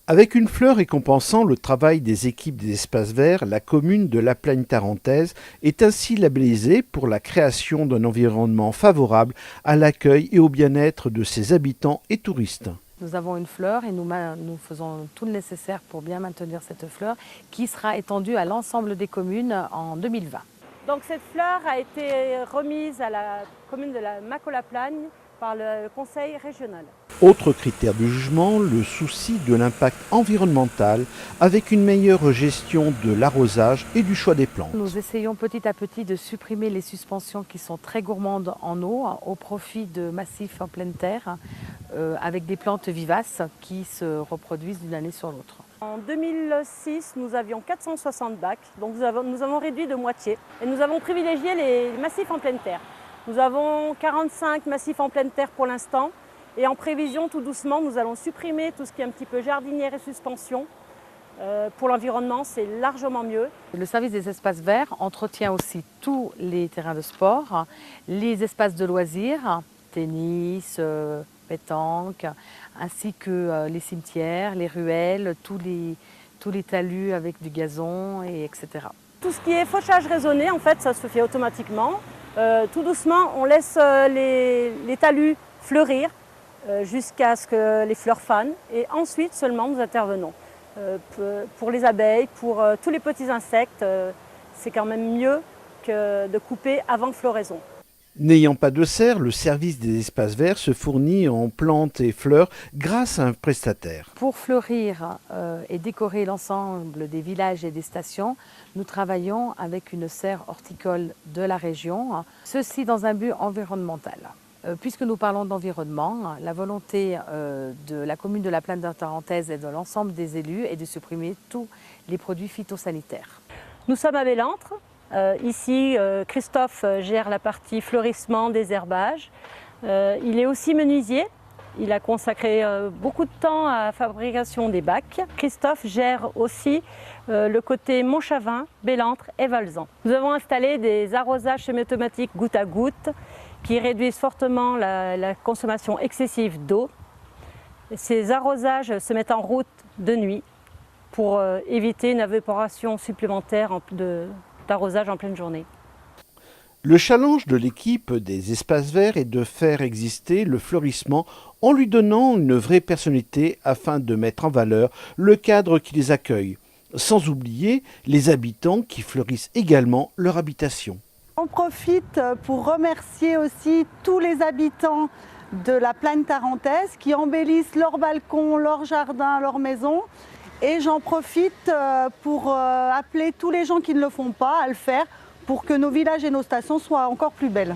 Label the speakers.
Speaker 1: Avec une fleur récompensant le travail des équipes des espaces verts, la commune de La Plagne-Tarentaise est ainsi labellisée pour la création d'un environnement favorable à l'accueil et au bien-être de ses habitants et touristes.
Speaker 2: Nous avons une fleur et nous faisons tout le nécessaire pour bien maintenir cette fleur qui sera étendue à l'ensemble des communes en 2020.
Speaker 3: Donc cette fleur a été remise à la commune de la Mâcon-la-Plagne par le conseil régional.
Speaker 1: Autre critère de jugement, le souci de l'impact environnemental avec une meilleure gestion de l'arrosage et du choix des plantes.
Speaker 2: Nous essayons petit à petit de supprimer les suspensions qui sont très gourmandes en eau au profit de massifs en pleine terre avec des plantes vivaces qui se reproduisent d'une année sur l'autre.
Speaker 3: En 2006, nous avions 460 bacs, donc nous avons réduit de moitié et nous avons privilégié les massifs en pleine terre. Nous avons 45 massifs en pleine terre pour l'instant et en prévision, tout doucement, nous allons supprimer tout ce qui est un petit peu jardinière et suspension. Pour l'environnement, c'est largement mieux.
Speaker 2: Le service des espaces verts entretient aussi tous les terrains de sport, les espaces de loisirs, tennis, pétanque, ainsi que les cimetières, les ruelles, tous les talus avec du gazon, etc.
Speaker 3: Tout ce qui est fauchage raisonné, en fait, ça se fait automatiquement. Tout doucement, on laisse les talus fleurir jusqu'à ce que les fleurs fanent et ensuite seulement nous intervenons. Pour les abeilles, pour tous les petits insectes, c'est quand même mieux que de couper avant floraison.
Speaker 1: N'ayant pas de serre, le service des espaces verts se fournit en plantes et fleurs grâce à un prestataire.
Speaker 2: Pour fleurir et décorer l'ensemble des villages et des stations, nous travaillons avec une serre horticole de la région, ceci dans un but environnemental. Puisque nous parlons d'environnement, la volonté de la commune de La Plagne-Tarentaise et de l'ensemble des élus est de supprimer tous les produits phytosanitaires.
Speaker 3: Nous sommes à Bellentre. Ici, Christophe gère la partie fleurissement, désherbage. Il est aussi menuisier. Il a consacré beaucoup de temps à la fabrication des bacs. Christophe gère aussi le côté Montchavin, Bellentre et Valzan. Nous avons installé des arrosages semi-automatiques goutte à goutte qui réduisent fortement la consommation excessive d'eau. Ces arrosages se mettent en route de nuit pour éviter une évaporation supplémentaire d'arrosage en pleine journée.
Speaker 1: Le challenge de l'équipe des espaces verts est de faire exister le fleurissement en lui donnant une vraie personnalité afin de mettre en valeur le cadre qui les accueille, sans oublier les habitants qui fleurissent également leur habitation.
Speaker 4: On profite pour remercier aussi tous les habitants de la Plagne-Tarentaise qui embellissent leurs balcons, leurs jardins, leurs maisons. Et j'en profite pour appeler tous les gens qui ne le font pas à le faire pour que nos villages et nos stations soient encore plus belles.